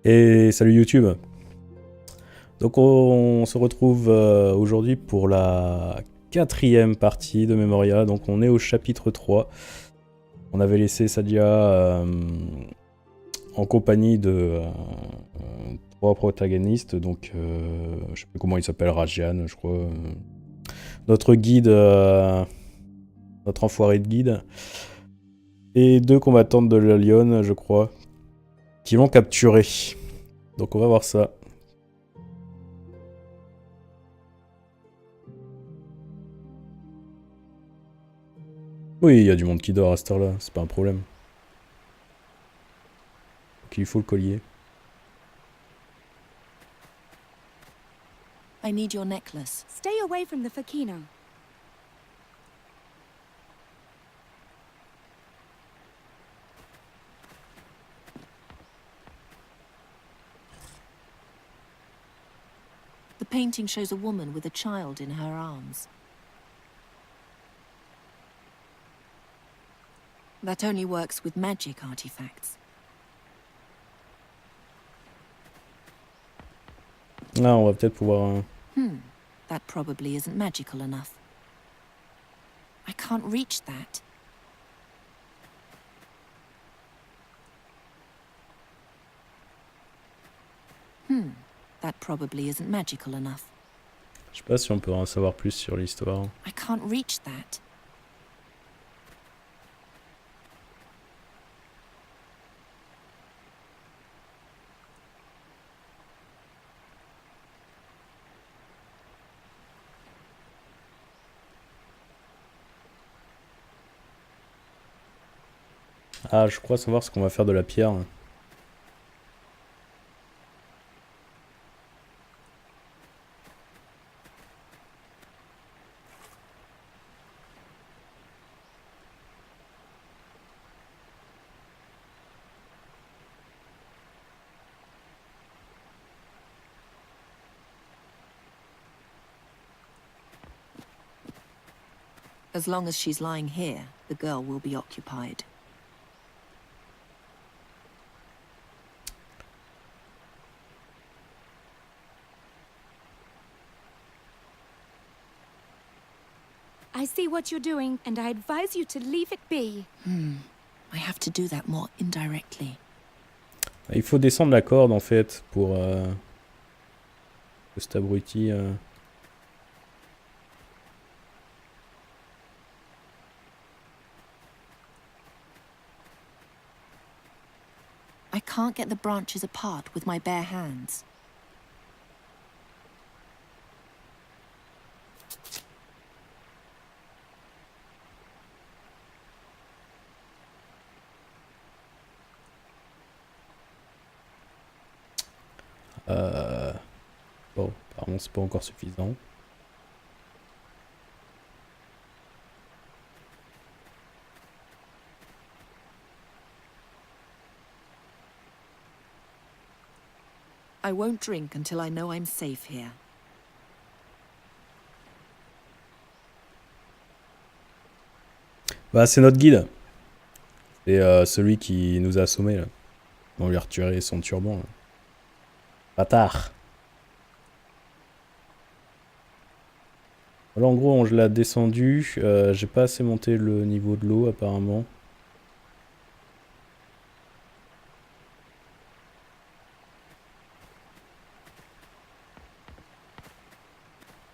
Et salut YouTube. Donc on se retrouve aujourd'hui pour la quatrième partie de Memoria. Donc on est au chapitre 3. On avait laissé Sadia en compagnie de trois protagonistes. Donc je sais plus comment il s'appelle, Rajian je crois. Notre guide, notre enfoiré de guide. Et deux combattantes de la Lionne, je crois, qui l'ont capturé. Donc on va voir ça. Oui, il y a du monde qui dort à cette heure-là, c'est pas un problème. Donc il faut le collier. I need your necklace. Stay away from the Fakino. The painting shows a woman with a child in her arms. That only works with magic artifacts. Ah, on va peut-être pouvoir... That probably isn't magical enough. I can't reach that. That probably isn't magical enough. Je sais pas si on peut en savoir plus sur l'histoire. I can't reach that. Ah, je crois savoir ce qu'on va faire de la pierre. As long as she's lying here, the girl will be occupied. I see what you're doing, and I advise you to leave it be. I have to do that more indirectly. Il faut descendre la corde en fait pour que cet abruti... I can't get the branches apart with my bare hands. Bon, apparemment c'est pas encore suffisant. I won't drink until I know I'm safe here. Bah c'est notre guide. C'est celui qui nous a assommés là. On lui a retiré son turban là. Bâtard. Alors en gros je l'ai descendu. J'ai pas assez monté le niveau de l'eau apparemment.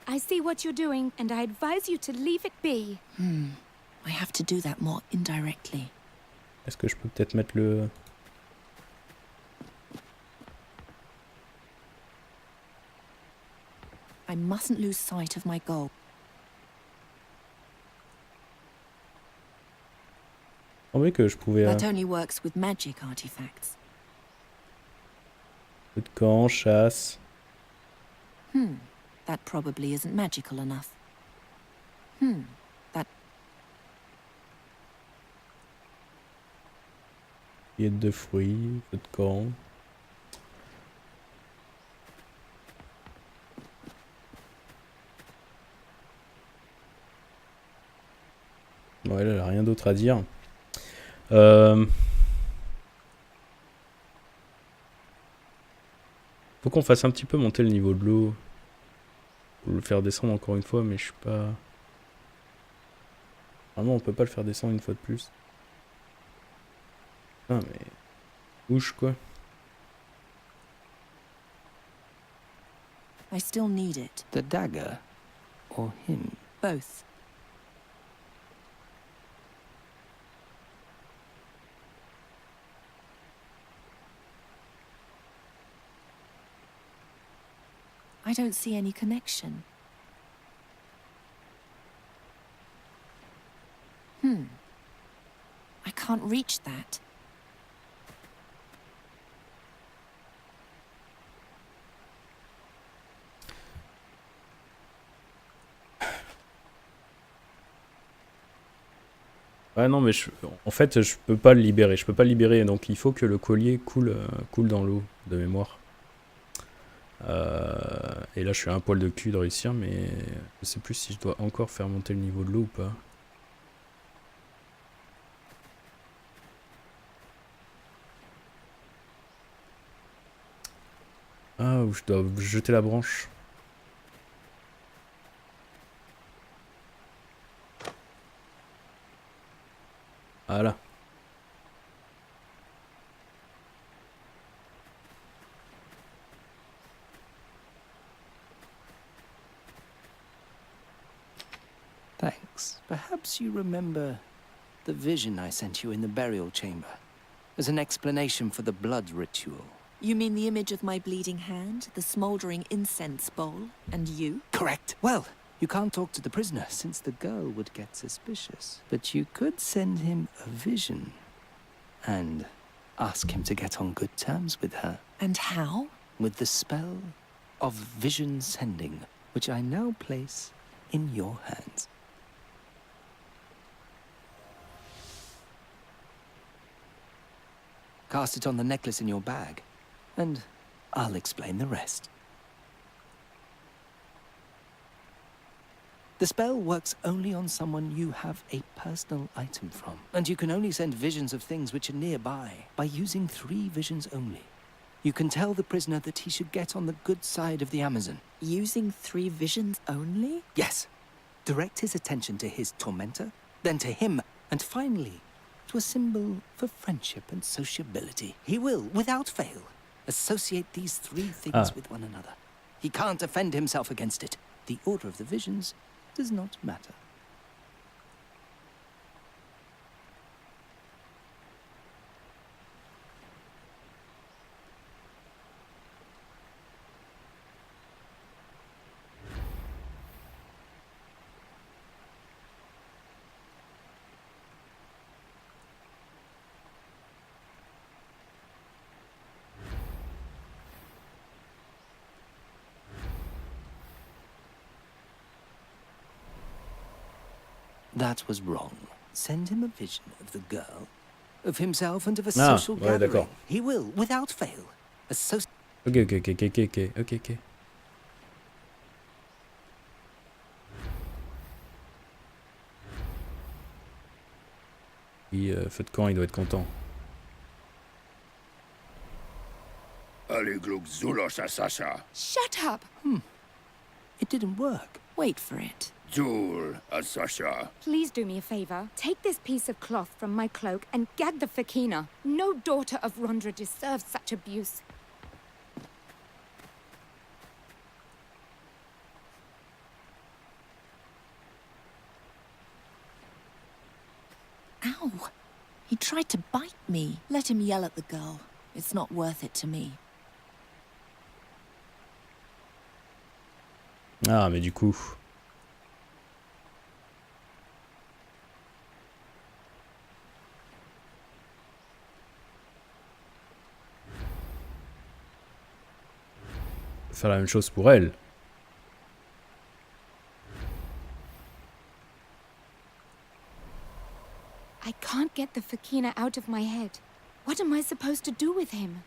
I see what you're doing, and I advise you to leave it be. I have to do that more indirectly. Est-ce que je peux peut-être mettre le... I mustn't lose sight of my goal. Je trouvais que je pouvais... That only works with magic artifacts. Feu de camp, chasse... That probably isn't magical enough. That... Cueillette de fruits, feu de camp... Ouais, là, elle a rien d'autre à dire. Faut qu'on fasse un petit peu monter le niveau de l'eau. Faut le faire descendre encore une fois, mais je suis pas... Vraiment, on peut pas le faire descendre une fois de plus. Ah, mais... Bouge, quoi. I still need it. The dagger? Or him? Both. I don't see any connection. I can't reach that. Ouais, non, mais en fait, je peux pas le libérer. Je peux pas le libérer, donc il faut que le collier coule, coule dans l'eau, de mémoire. Et là, je suis à un poil de cul de réussir, mais je sais plus si je dois encore faire monter le niveau de l'eau ou pas. Ah, ou je dois jeter la branche. Voilà. Thanks. Perhaps you remember the vision I sent you in the burial chamber as an explanation for the blood ritual. You mean the image of my bleeding hand, the smouldering incense bowl, and you? Correct. Well, you can't talk to the prisoner since the girl would get suspicious. But you could send him a vision and ask him to get on good terms with her. And how? With the spell of vision sending, which I now place in your hands. Cast it on the necklace in your bag, and I'll explain the rest. The spell works only on someone you have a personal item from, and you can only send visions of things which are nearby by using 3 visions only. You can tell the prisoner that he should get on the good side of the Amazon. Using 3 visions only? Yes. Direct his attention to his tormentor, then to him, and finally to a symbol for friendship and sociability. He will, without fail, associate these 3 things with one another. He can't defend himself against it. The order of the visions does not matter. That was wrong. Send him a vision of the girl, of himself and of a social gathering. He will, without fail, associate... Ok. Feu de camp, il doit être content. Allez, gluk zulosa sasa. Shut up! It didn't work. Wait for it. Zul Sasha. Please do me a favor. Take this piece of cloth from my cloak and gag the Fakina. No daughter of Rondra deserves such abuse. Ow! He tried to bite me. Let him yell at the girl. It's not worth it to me. Ah, mais du coup... Faire la même chose pour elle. I can't get the Fakina out of my head. What am I supposed to do with him?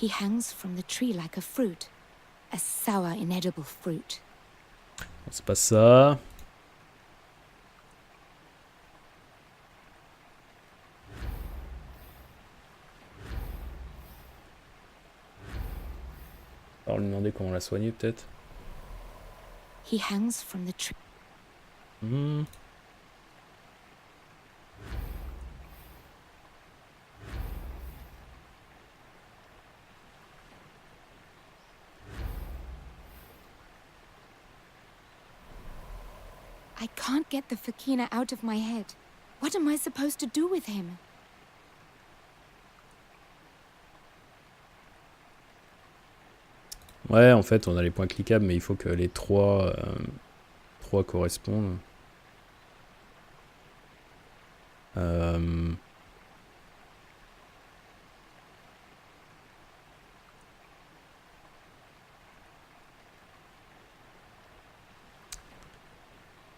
He hangs from the tree like a fruit. A sour, inedible fruit. C'est pas ça. Alors lui demander comment la soigner peut-être. He hangs from the tree. I can't get the Fakina out of my head. What am I supposed to do with him? Ouais, en fait, on a les points cliquables, mais il faut que les trois correspondent.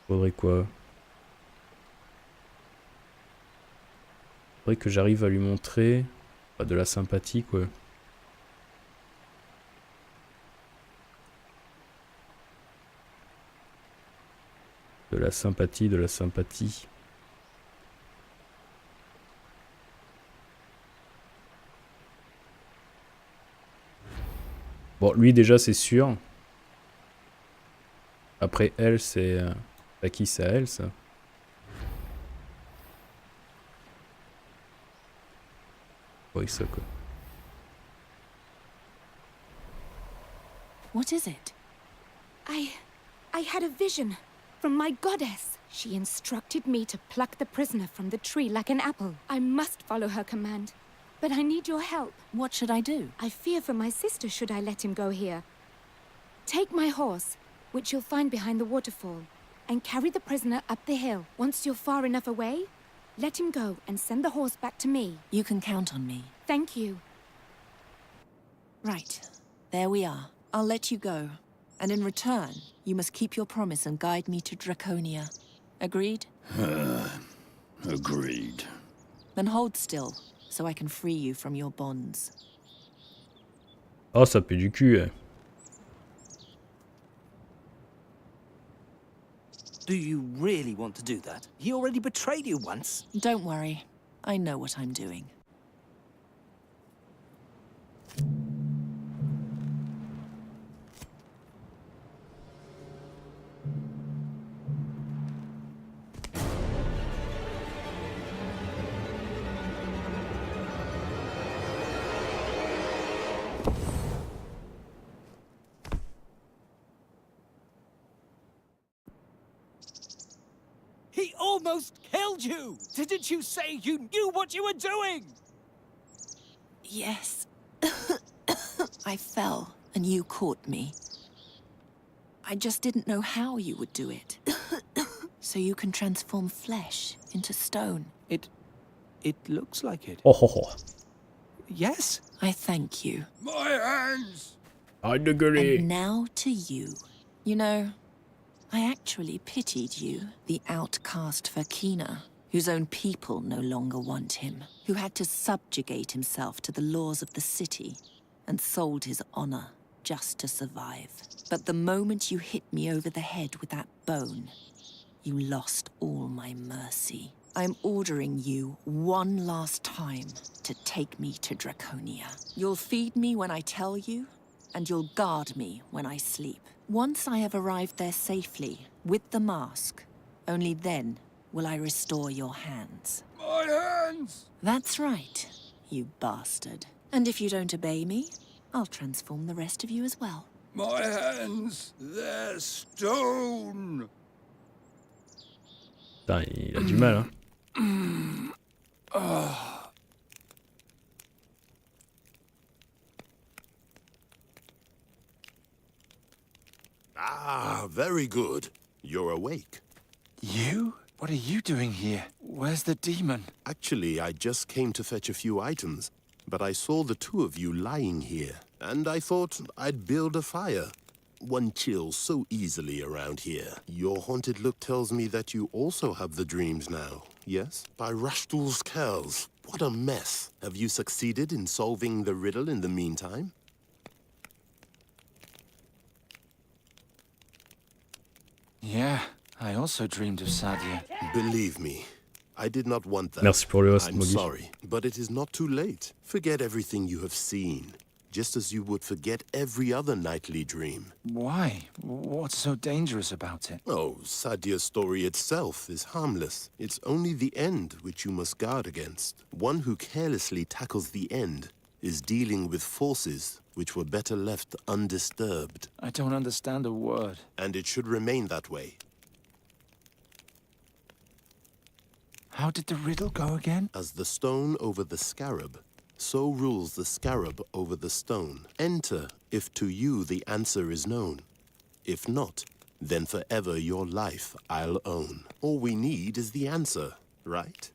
Faudrait quoi? Faudrait que j'arrive à lui montrer de la sympathie, quoi. De la sympathie, de la sympathie. Bon, lui déjà c'est sûr. Après elle c'est... à qui c'est à elle ça? Oui ça quoi. What is it? I had a vision from my goddess. She instructed me to pluck the prisoner from the tree like an apple. I must follow her command. But I need your help. What should I do? I fear for my sister should I let him go here. Take my horse, which you'll find behind the waterfall, and carry the prisoner up the hill. Once you're far enough away, let him go and send the horse back to me. You can count on me. Thank you. Right. There we are. I'll let you go. And in return, you must keep your promise and guide me to Draconia. Agreed? Agreed. Then hold still, so I can free you from your bonds. Oh ça pue du cul. Do you really want to do that? He already betrayed you once. Don't worry. I know what I'm doing. He almost killed you! Didn't you say you knew what you were doing? Yes. I fell, and you caught me. I just didn't know how you would do it. So you can transform flesh into stone. It looks like it. Oh ho ho. Yes? I thank you. My hands! Arrête de gueuler. And now to you. You know, I actually pitied you, the outcast Fakina, whose own people no longer want him, who had to subjugate himself to the laws of the city and sold his honor just to survive. But the moment you hit me over the head with that bone, you lost all my mercy. I'm ordering you one last time to take me to Draconia. You'll feed me when I tell you, and you'll guard me when I sleep. Once I have arrived there safely, with the mask, only then will I restore your hands. My hands! That's right, you bastard. And if you don't obey me, I'll transform the rest of you as well. My hands! They're stone! Putain, il a du mal hein. Ah, very good. You're awake. You? What are you doing here? Where's the demon? Actually, I just came to fetch a few items, but I saw the two of you lying here, and I thought I'd build a fire. One chills so easily around here. Your haunted look tells me that you also have the dreams now, yes? By Rashtul's curls. What a mess. Have you succeeded in solving the riddle in the meantime? Yeah, I also dreamed of Sadia. Believe me, I did not want that. Merci pour le host, I'm Mogi. sorry, but it is not too late. Forget everything you have seen, just as you would forget every other nightly dream. Why? What's so dangerous about it? Oh, Sadia's story itself is harmless. It's only the end which you must guard against. One who carelessly tackles the end is dealing with forces which were better left undisturbed. I don't understand a word. And it should remain that way. How did the riddle go again? As the stone over the scarab, so rules the scarab over the stone. Enter if to you the answer is known. If not, then forever your life I'll own. All we need is the answer, right?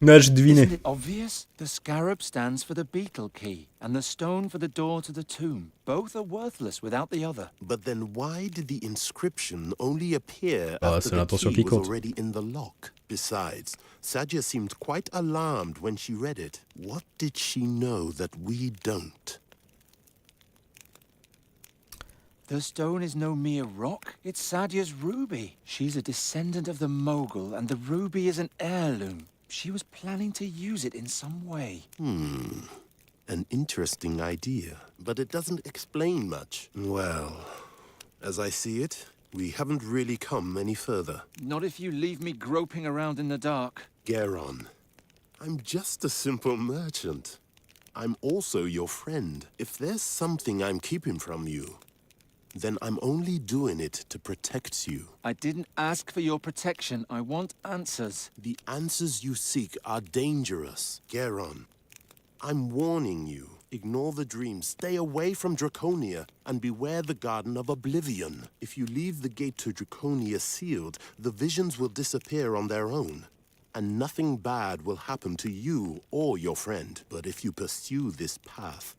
Ah, j'ai deviné. Isn't it obvious? The scarab stands for the beetle key, and the stone for the door to the tomb. Both are worthless without the other. But then why did the inscription only appear Ah, after c'est the l'intention key qui was compte. already in the lock? Besides, Sadia seemed quite alarmed when she read it. What did she know that we don't? The stone is no mere rock. It's Sadia's ruby. She's a descendant of the Mogul, and the ruby is an heirloom. She was planning to use it in some way. An interesting idea, but it doesn't explain much. Well, as I see it, we haven't really come any further. Not if you leave me groping around in the dark. Geron, I'm just a simple merchant. I'm also your friend. If there's something I'm keeping from you, then I'm only doing it to protect you. I didn't ask for your protection. I want answers. The answers you seek are dangerous, Geron. I'm warning you. Ignore the dream, stay away from Draconia, and beware the Garden of Oblivion. If you leave the gate to Draconia sealed, the visions will disappear on their own, and nothing bad will happen to you or your friend. But if you pursue this path,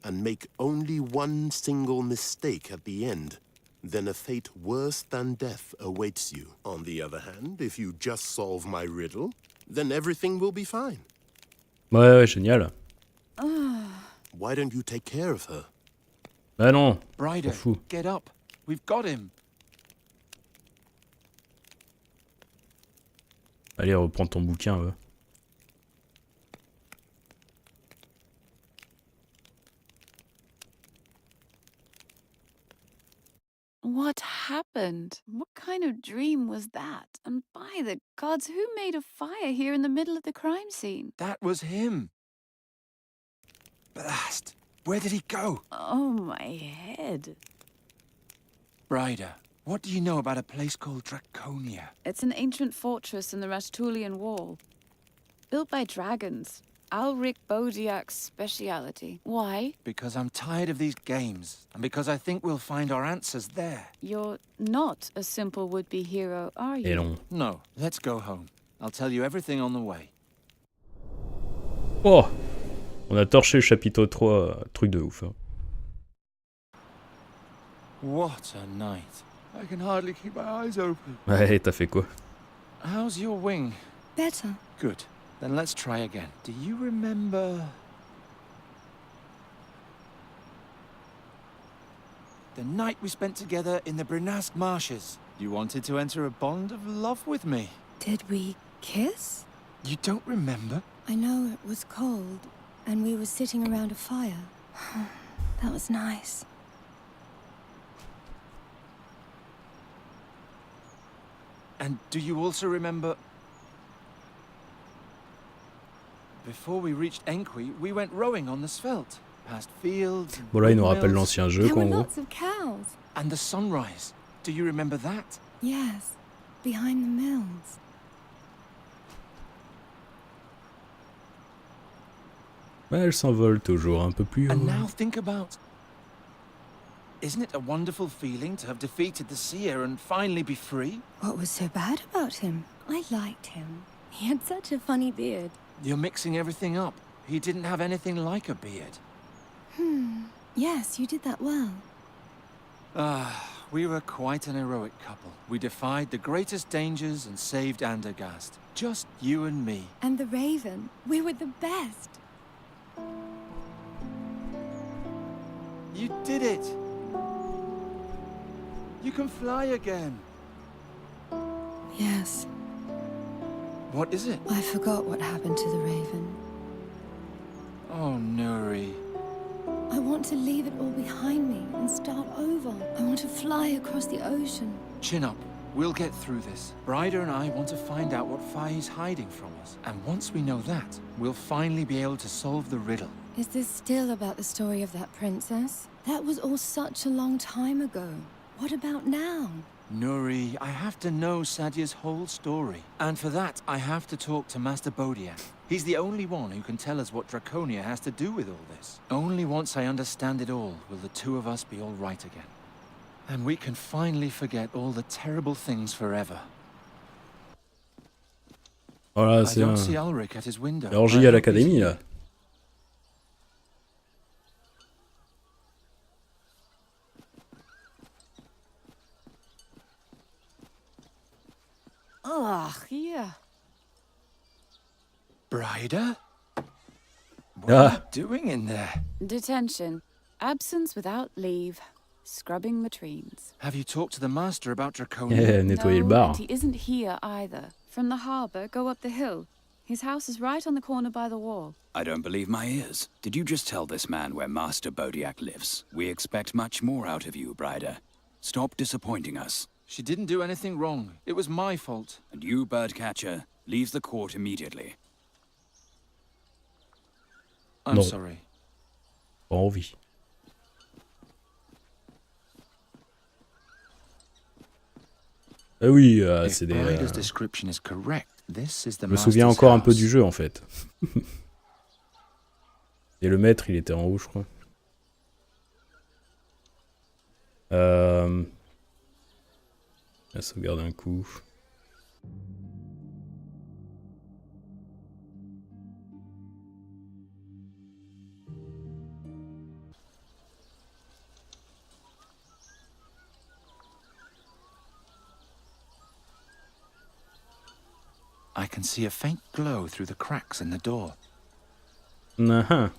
and make only one single mistake at the end, then a fate worse than death awaits you. On the other hand, if you just solve my riddle, then everything will be fine. Ouais, ouais, génial. Why don't you take care of her? Ah non, Brider, m'en fous. get up. We've got him. Allez, reprends ton bouquin, ouais. What happened? What kind of dream was that? And by the gods, who made a fire here in the middle of the crime scene? That was him. Blast. Where did he go? Oh, my head. Brider, what do you know about a place called Draconia? It's an ancient fortress in the Rastulian Wall. Built by dragons. Alric Bodiak's speciality. Why? Because I'm tired of these games, and because I think we'll find our answers there. You're not a simple would-be hero, are you? Et non. No, let's go home. I'll tell you everything on the way. Oh, on a torché le chapitre 3, truc de ouf. Hein. What a night. I can hardly keep my eyes open. Ouais, t'as fait quoi? How's your wing? Better. Good. Then let's try again. Do you remember... the night we spent together in the Brenask marshes? You wanted to enter a bond of love with me. Did we kiss? You don't remember? I know it was cold, and we were sitting around a fire. That was nice. And do you also remember... before we reached Enqui, we went rowing on the Svelte, past fields and Bon là, il nous rappelle windmills, l'ancien jeu, There quoi, were en gros. lots of cows. and the sunrise. Do you remember that? Yes, behind the mills. Ouais, elle s'envole toujours un peu plus haut. And now think about... isn't it a wonderful feeling to have defeated the seer and finally be free? What was so bad about him? I liked him. He had such a funny beard. You're mixing everything up. He didn't have anything like a beard. Yes, you did that well. Ah, We were quite an heroic couple. We defied the greatest dangers and saved Andergast. Just you and me. And the raven. We were the best. You did it! You can fly again. Yes, What is it? I forgot what happened to the raven. Oh, Nuri. I want to leave it all behind me and start over. I want to fly across the ocean. Chin up. We'll get through this. Bryder and I want to find out what Fai's hiding from us. And once we know that, we'll finally be able to solve the riddle. Is this still about the story of that princess? That was all such a long time ago. What about now? Nuri, I have to know Sadia's whole story. And for that, I have to talk to Master Bodiak. He's the only one who can tell us what Draconia has to do with all this. Only once I understand it all will the two of us be all right again. And we can finally forget all the terrible things forever. Voilà, I c'est don't un... see Ulrich at his window. orgie I à hope l'académie, he's- là. Ugh, yeah. Bryder? What Ah. are you doing in there? Detention. Absence without leave. Scrubbing latrines. Have you talked to the master about Draconia? Eh, nettoyer le No, bar. and he isn't here either. From the harbour, go up the hill. His house is right on the corner by the wall. I don't believe my ears. Did you just tell this man where Master Bodiak lives? We expect much more out of you, Bryder. Stop disappointing us. She didn't do anything wrong. It was my fault. And you, Birdcatcher, leave the court immediately. I'm No. sorry. Pas envie. Ah oui, If c'est des... Bryder's description is correct, this is the Je me souviens master's encore un peu house. du jeu, en fait. Et le maître, il était en haut, je crois. La sauvegarde un coup. I can see a faint glow through the cracks in the door. Ah,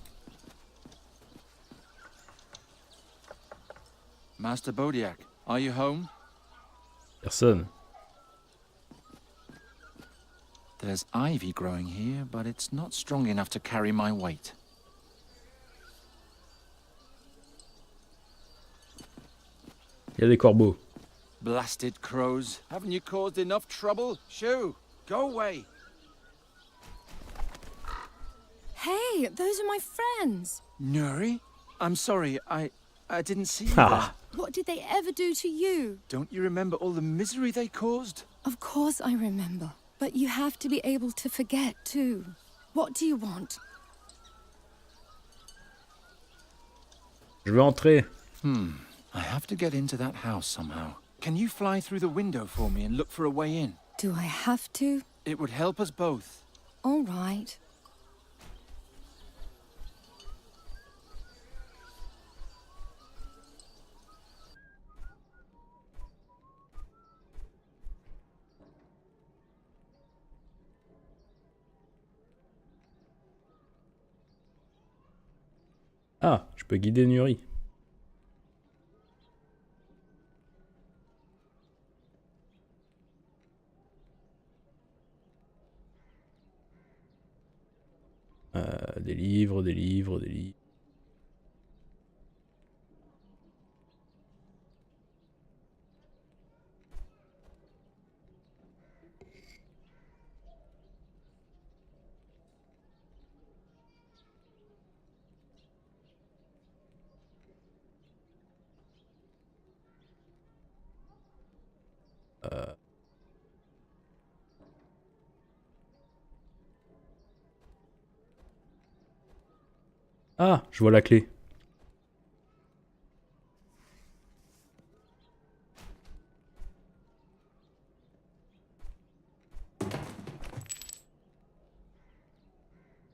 Master Bodiak, are you home? personne. There's ivy growing here, but it's not strong enough to carry my weight. Il y a des corbeaux. Blasted crows. Haven't you caused enough trouble? Shoo! Go away! Hey, those are my friends. Nuri? I'm sorry, I didn't see you Ah. there. What did they ever do to you? Don't you remember all the misery they caused? Of course I remember. But you have to be able to forget, too. What do you want? Je veux entrer. I have to get into that house somehow. Can you fly through the window for me and look for a way in? Do I have to? It would help us both. All right. Ah, je peux guider Nuri. Des livres, des livres, des livres. Ah, je vois la clé.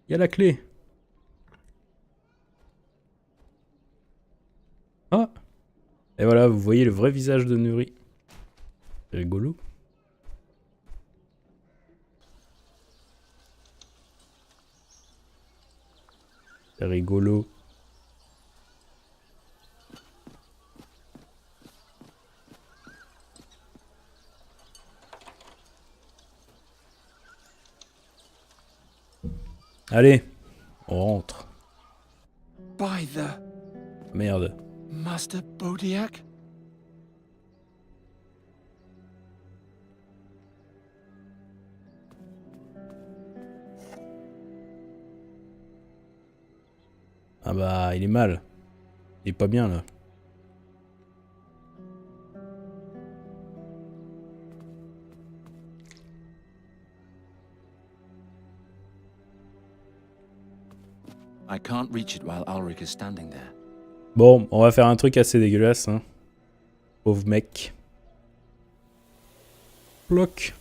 Il y a la clé. Ah, Et voilà, vous voyez le vrai visage de Nuri. C'est rigolo. C'est rigolo. Allez, on rentre. By the Merde. Master Bodiak? Ah bah, il est mal. Il est pas bien là. I can't reach it while Ulrich is standing there. Bon, on va faire un truc assez dégueulasse, hein. Pauvre mec. Bloc.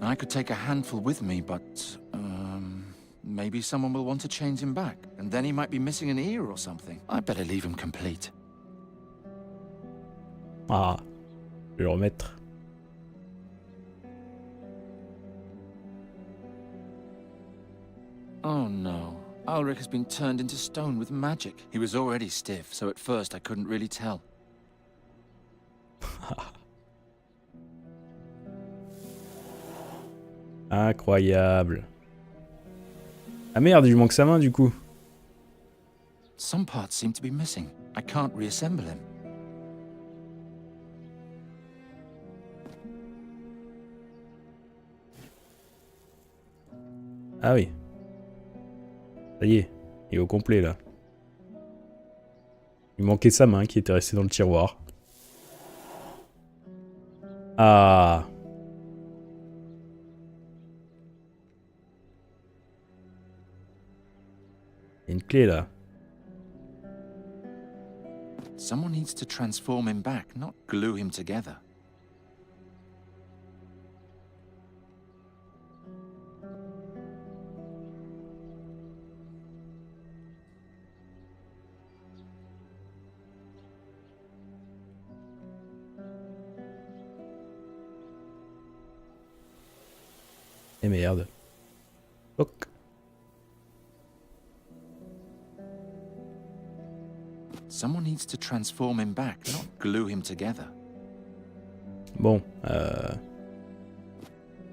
I could take a handful with me, but maybe someone will want to change him back, and then he might be missing an ear or something. I better leave him complete. Ah, je vais le remettre. Oh no. Ulrich has been turned into stone with magic. He was already stiff, so at first I couldn't really tell. Incroyable. Ah merde, il lui manque sa main du coup. Some parts seem to be missing. I can't reassemble him. Ah oui. Ça y est, il est au complet là. Il manquait sa main qui était restée dans le tiroir. Ah. Il y a une clé là. Someone needs to transform him back, not glue him together. Et merde. Ok. Someone needs to transform him back, not glue him together. Bon, je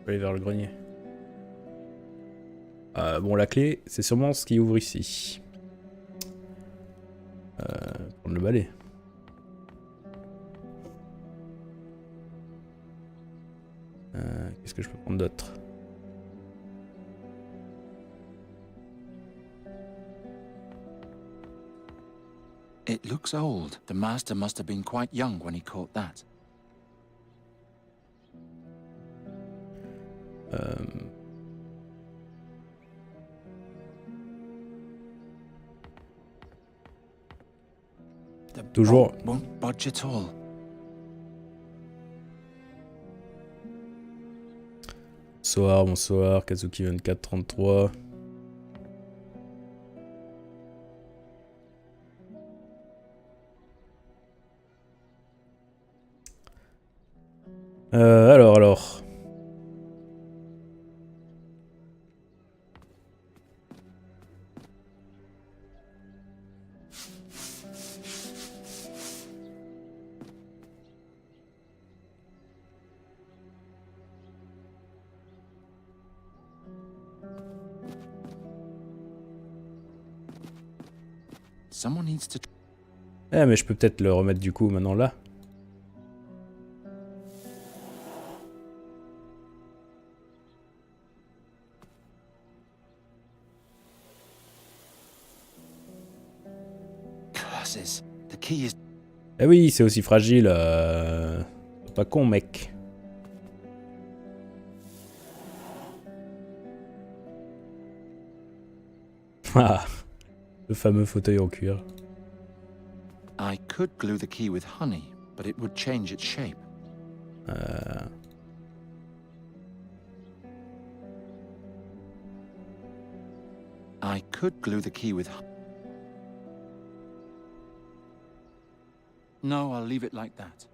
vais aller vers le grenier. Bon, la clé, c'est sûrement ce qui ouvre ici. Prendre le balai. Qu'est-ce que je peux prendre d'autre? It looks old. The master must have been quite young when he caught that. The Toujours. bolt won't budge at all. Bonsoir, bonsoir, Kazuki2433. Alors. Someone needs to. Eh, mais je peux peut-être le remettre du coup maintenant là. Curses. The key is. Eh oui, c'est aussi fragile. C'est pas con, mec. Ah, le fameux fauteuil en cuir. I could glue the key with honey, but it would change its shape. I could glue the key with... No, I'll leave it like that.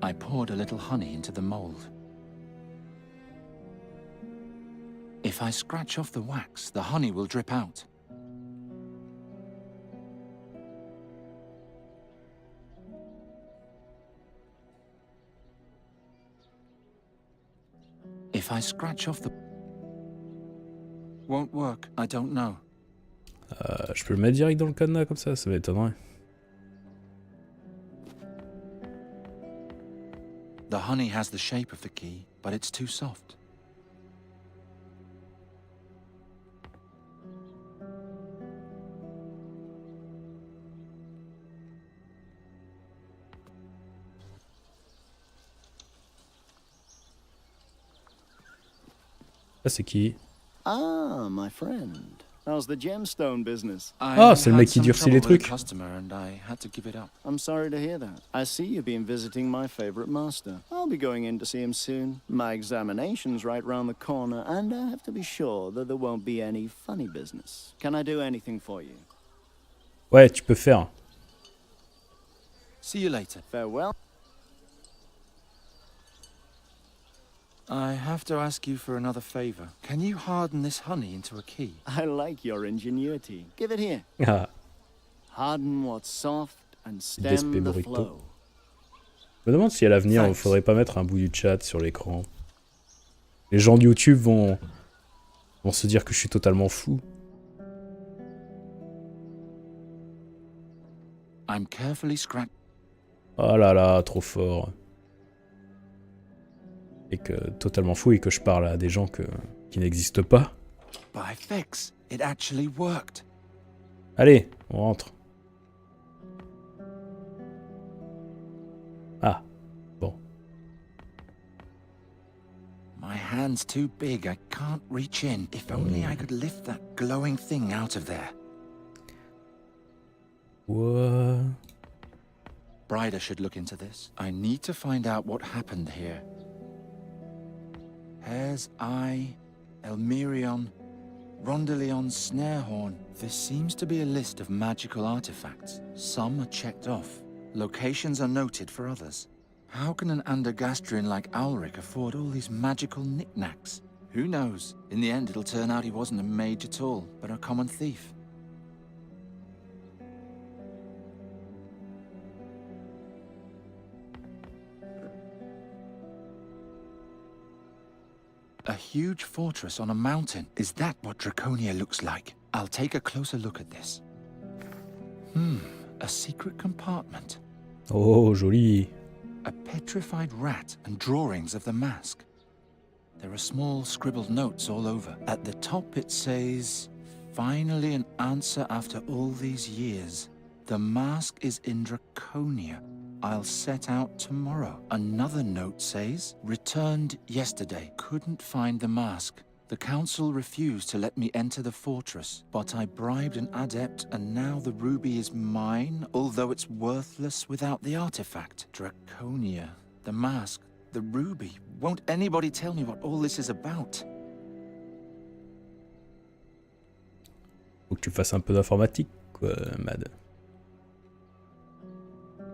I poured a little honey into the mold. If I scratch off the wax, the honey will drip out. If I scratch off the... Won't work, I don't know. Je peux le mettre direct dans le cadenas comme ça m'étonnerait. The honey has the shape of the key, but it's too soft. Ah, c'est qui? Ah, my friend. How's the gemstone business? Ah, c'est le mec qui durcit les trucs. I'm sorry to hear that. I see you've been visiting my favorite master. I'll be going in to see him soon. My examination's right round the corner, and I have to be sure that there won't be any funny business. Can I do anything for you? Ouais, tu peux faire. See you later. Farewell. I have to ask you for another favor. Can you harden this honey into a key? I like your ingenuity. Give it here. Ah. Harden what's soft and stem the flow. Je me demande si à l'avenir, il faudrait pas mettre un bout du chat sur l'écran. Les gens de YouTube vont se dire que je suis totalement fou. I'm carefully scratching. Oh là là, trop fort. Et que totalement fou et que je parle à des gens qui n'existent pas. By fix, it actually worked. Allez, on rentre. Ah, bon. My hand's too big, I can't reach in. If only I could lift that glowing thing out of there. What? Bryder should look into this. I need to find out what happened here. Hare's Eye, Elmerion, Rondelion's snare horn. This seems to be a list of magical artifacts. Some are checked off. Locations are noted for others. How can an Andergastrian like Ulrich afford all these magical knickknacks? Who knows? In the end, it'll turn out he wasn't a mage at all, but a common thief. A huge fortress on a mountain. Is that what Draconia looks like? I'll take a closer look at this. A secret compartment. Oh, joli. A petrified rat and drawings of the mask. There are small scribbled notes all over. At the top it says, "Finally an answer after all these years. The mask is in Draconia. I'll set out tomorrow." Another note says, "Returned yesterday. Couldn't find the mask. The council refused to let me enter the fortress, but I bribed an adept and now the ruby is mine, although it's worthless without the artifact." Draconia, the mask, the ruby. Won't anybody tell me what all this is about? Faut que tu fasses un peu d'informatique, quoi, Mad.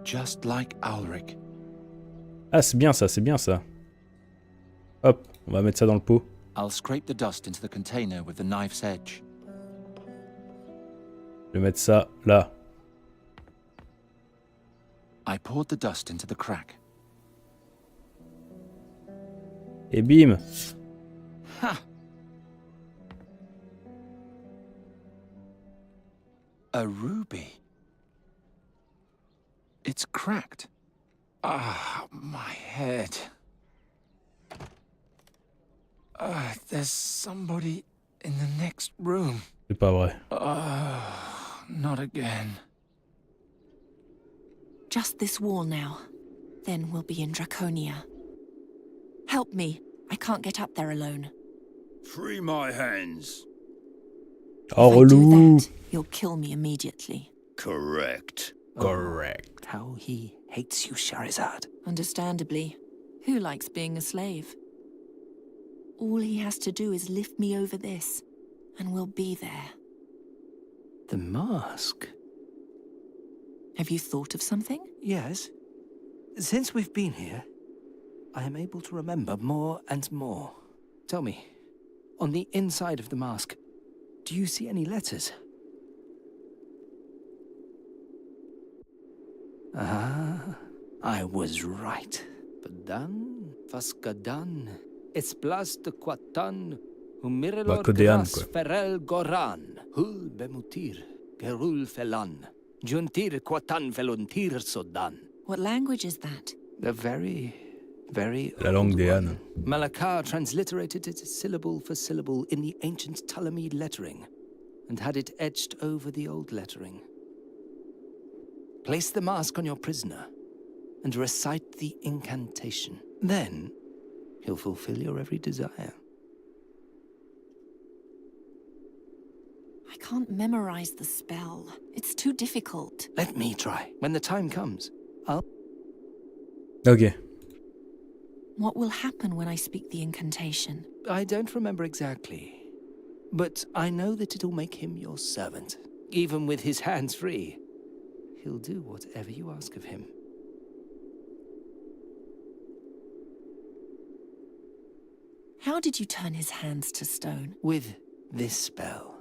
Just like Ulrich. Ah, c'est bien ça, c'est bien ça. Hop, on va mettre ça dans le pot. I'll scrape the dust into the container with the knife's edge. Je vais mettre ça là. I poured the dust into the crack. Et bim. Ha! A ruby. It's cracked. Ah, my head. There's somebody in the next room. C'est pas vrai. Not again. Just this wall now. Then we'll be in Draconia. Help me. I can't get up there alone. Free my hands. Oh, If I do relou. that, you'll kill me immediately. Correct. Correct. How he hates you, Shahrazad. Understandably. Who likes being a slave? All he has to do is lift me over this, and we'll be there. The mask? Have you thought of something? Yes. Since we've been here, I am able to remember more and more. Tell me, on the inside of the mask, do you see any letters? Ah, I was right. Padan, Faskadan, Esplas de Quatan, Humirelor Codean, Gras quoi. Ferel Goran, Hul Bemutir, Gerul Felan, Juntir Quatan Veluntir Sodan. What language is that? The very La langue old des one. ânes. Malakar transliterated it syllable for syllable in the ancient Ptolemede lettering, and had it etched over the old lettering. Place the mask on your prisoner, and recite the incantation. Then, he'll fulfill your every desire. I can't memorize the spell. It's too difficult. Let me try. When the time comes, I'll... Ok. What will happen when I speak the incantation? I don't remember exactly, but I know that it'll make him your servant. Even with his hands free, he'll do whatever you ask of him. How did you turn his hands to stone? With this spell.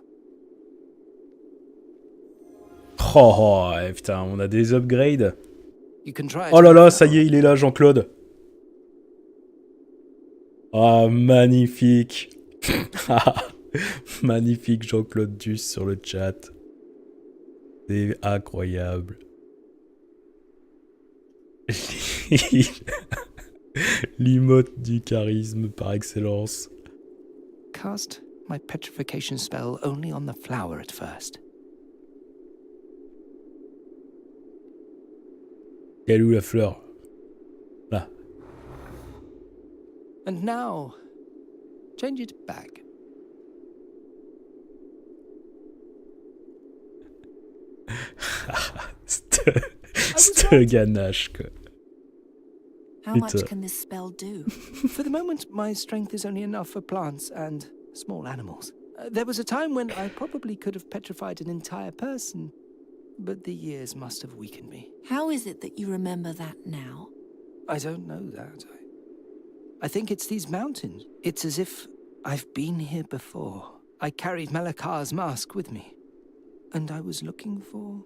Oh, putain, on a des upgrades. You can try it Oh là on là, the ça y floor. est, il est là, Jean-Claude. Ah, magnifique. Magnifique, Jean-Claude Duss sur le chat. C'est incroyable. L'emote du charisme par excellence. Cast my petrification spell only on the flower at first. Elle est où la fleur? Là. And now, change it back. Cette ganache, quoi. How much can this spell do? For the moment, my strength is only enough for plants and small animals. There was a time when I probably could have petrified an entire person, but the years must have weakened me. How is it that you remember that now? I don't know that. I think it's these mountains. It's as if I've been here before. I carried Malakar's mask with me, and I was looking for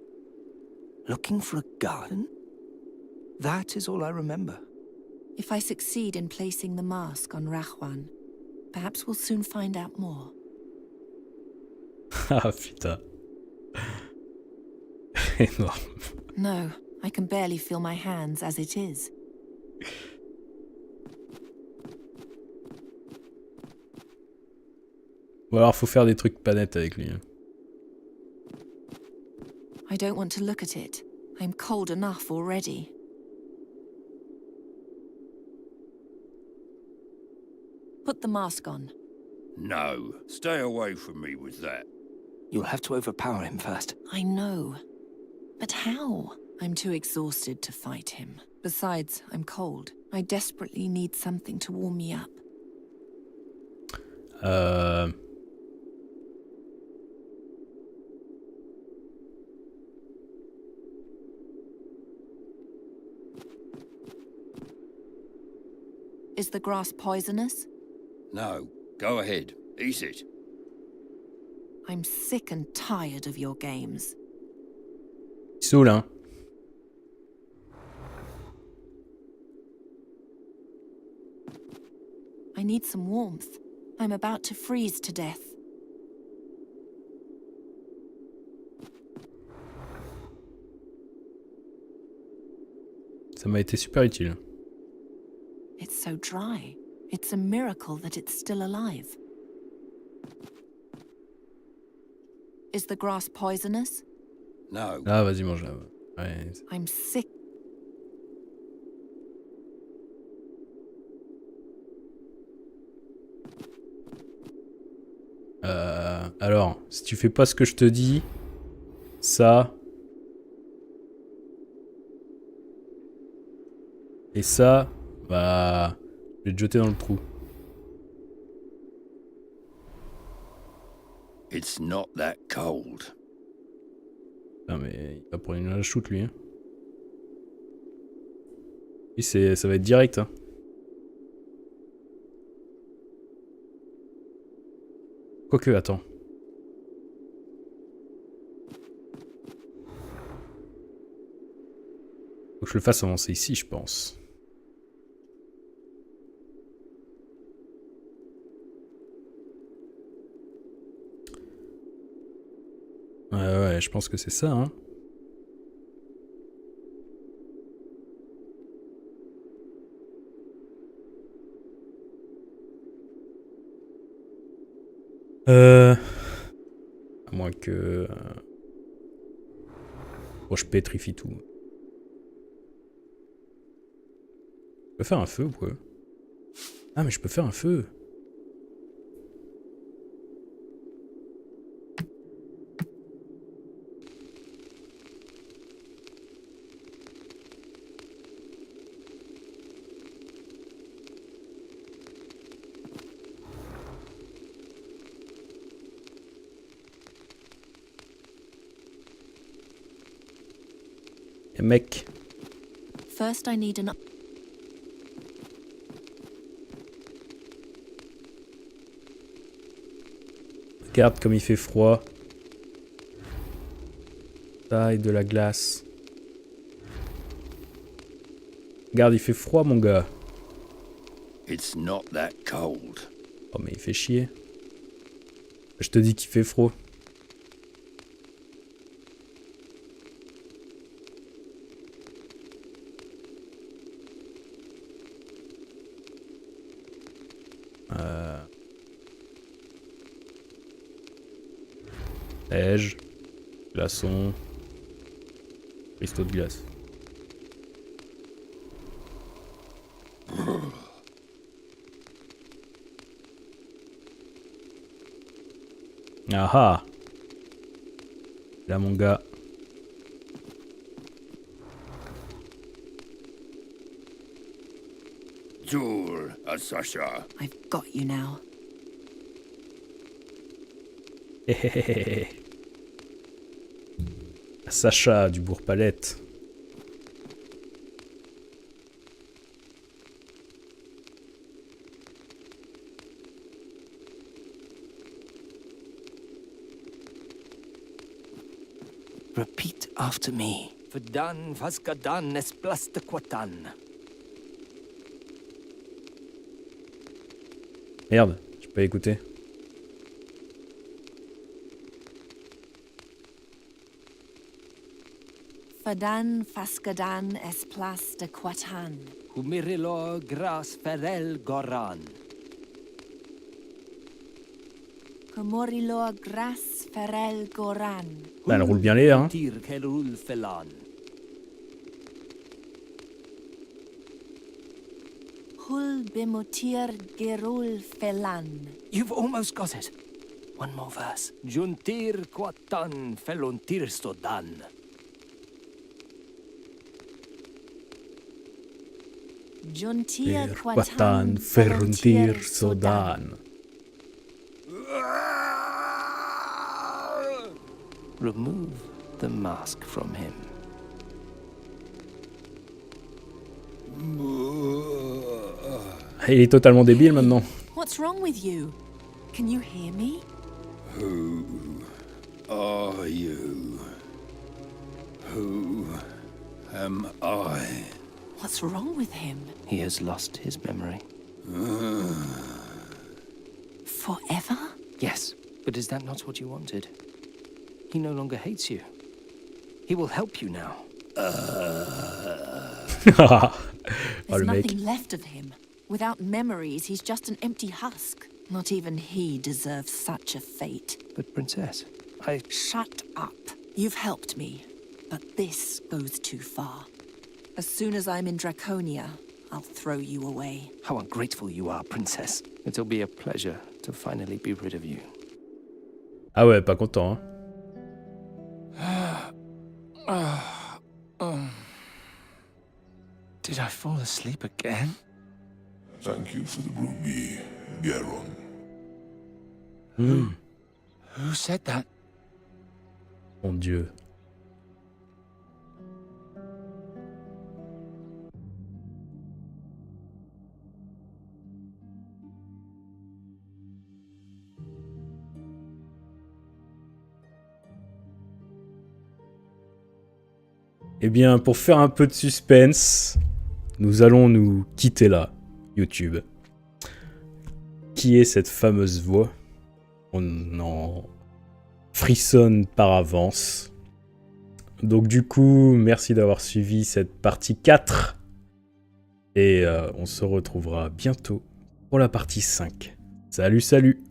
a garden? That is all I remember. If I succeed in placing the mask on Rahwan, perhaps we'll soon find out more. Ah putain. Énorme. No, I can barely feel my hands as it is. Ou alors faut faire des trucs pas nets avec lui. I don't want to look at it. I'm cold enough already. Put the mask on. No, stay away from me with that. You'll have to overpower him first. I know. But how? I'm too exhausted to fight him. Besides, I'm cold. I desperately need something to warm me up. Is the grass poisonous? No, go ahead. Eat it. I'm sick and tired of your games. Il saoule, hein. I need some warmth. I'm about to freeze to death. Ça m'a été super utile. It's so dry. It's a miracle that it's still alive. Is the grass poisonous? No. Ah, vas-y, mange-la. Ouais. I'm sick. Alors, si tu fais pas ce que je te dis, Ça. Et ça, bah... je vais te jeter dans le trou. It's not that cold. Ah mais il va prendre une shoot lui. Hein. Lui ça va être direct. Hein. Quoique, attends. Faut que je le fasse avancer ici, je pense. Ouais, je pense que c'est ça, hein. À moins que... Bon, je pétrifie tout. Je peux faire un feu ou quoi? Ah, mais je peux faire un feu. Et mec. First, I need an... Regarde comme il fait froid. Ça et de la glace. Regarde, il fait froid, mon gars. It's not that cold. Oh, mais il fait chier. Je te dis qu'il fait froid. Neige, glaçon, cristaux de glace. Ah ah. Là mon gars. Tour, Sasha. I've got you now. Sacha du Bourg-Palette. Repeat after me. Vdan vaskadan esplastequatan. Merde, je peux pas écouter. Fadan faskadan esplas de quatan. Humirilo gras ferel goran. Comorilo gras ferel goran. Bah, elle roule bien les hein. Tir kelul felan. Hul bimotir gerul felan. You've almost got it. One more verse. Juntir quatan felontir stodan. Juntia Quatan feruntir sodan. Remove the mask from him. Il est totalement débile maintenant. What's wrong with you? Can you hear me? Who are you? Who am I? What's wrong with him? He has lost his memory. Forever? Yes, but is that not what you wanted? He no longer hates you. He will help you now. Oh, There's le mec. nothing left of him. Without memories, he's just an empty husk. Not even he deserves such a fate. But Princess, Shut up. You've helped me, but this goes too far. As soon as I'm in Draconia, I'll throw you away. How ungrateful you are, Princess. It'll be a pleasure to finally be rid of you. Ah ouais, pas content hein. Did I fall asleep again? Thank you for the ruby, Garon. Who said that? Mon Dieu. Eh bien, pour faire un peu de suspense, nous allons nous quitter là, YouTube. Qui est cette fameuse voix? On en frissonne par avance. Donc du coup, merci d'avoir suivi cette partie 4. Et on se retrouvera bientôt pour la partie 5. Salut, salut!